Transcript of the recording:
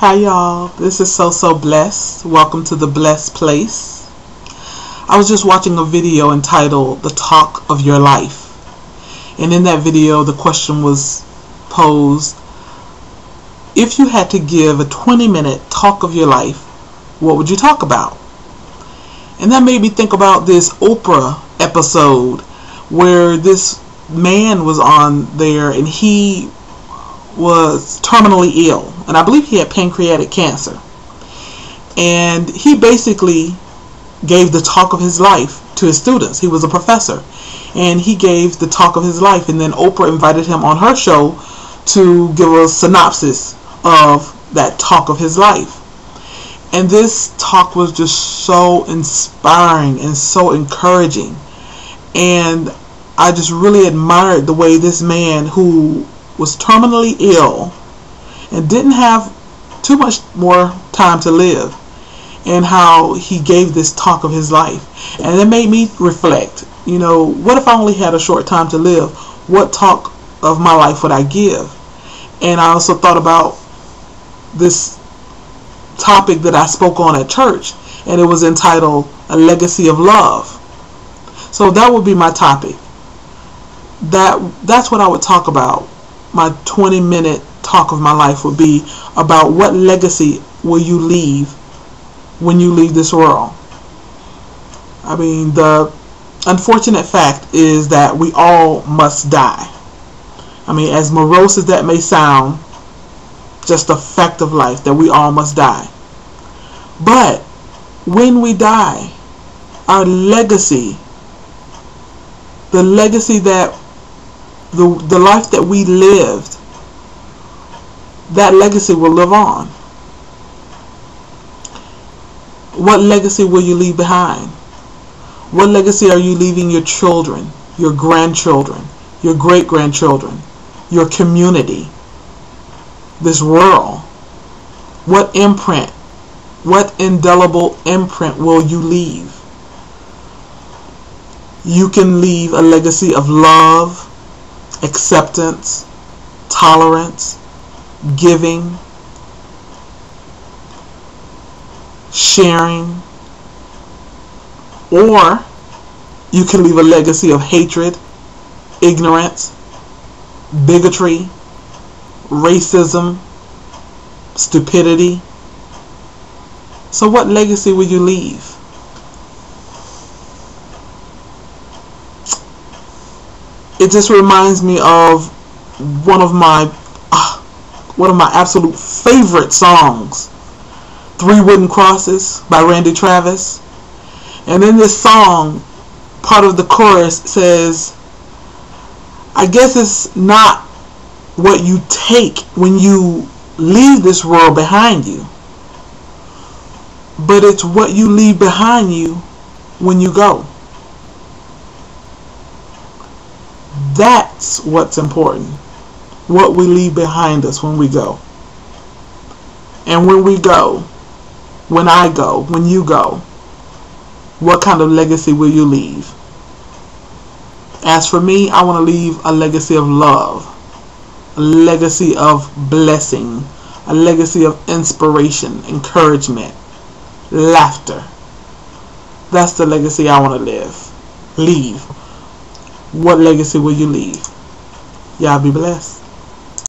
Hi y'all, this is So Blessed. Welcome to the Blessed Place. I was just watching a video entitled The Talk of Your Life. And in that video the question was posed, if you had to give a 20-minute talk of your life, what would you talk about? And that made me think about this Oprah episode where this man was on there and he was terminally ill, and I believe he had pancreatic cancer, and he basically gave the talk of his life to his students. He was a professor and he gave the talk of his life, and then Oprah invited him on her show to give a synopsis of that talk of his life. And this talk was just so inspiring and so encouraging, and I just really admired the way this man, who was terminally ill and didn't have too much more time to live, and how he gave this talk of his life. And it made me reflect, what if I only had a short time to live? What talk of my life would I give? And I also thought about this topic that I spoke on at church, and it was entitled A Legacy of Love. So that would be my topic. That's what I would talk about. My 20-minute talk of my life would be about what legacy will you leave when you leave this world. I mean, the unfortunate fact is that we all must die. I mean, as morose as that may sound, just a fact of life that we all must die. But when we die, our legacy, the legacy that the life that we lived, that legacy will live on. What legacy will you leave behind? What legacy are you leaving your children, your grandchildren, your great-grandchildren, your community, this world? What imprint, what indelible imprint will you leave? You can leave a legacy of love, acceptance, tolerance, giving, sharing, or you can leave a legacy of hatred, ignorance, bigotry, racism, stupidity. So what legacy will you leave? It just reminds me of one of my absolute favorite songs, Three Wooden Crosses by Randy Travis. And in this song, part of the chorus says, I guess it's not what you take when you leave this world behind you, but it's what you leave behind you when you go. That's what's important. What we leave behind us when we go. And when we go, when I go, when you go, what kind of legacy will you leave? As for me, I want to leave a legacy of love, a legacy of blessing, a legacy of inspiration, encouragement, laughter. That's the legacy I want to leave. What legacy will you leave? Y'all be blessed.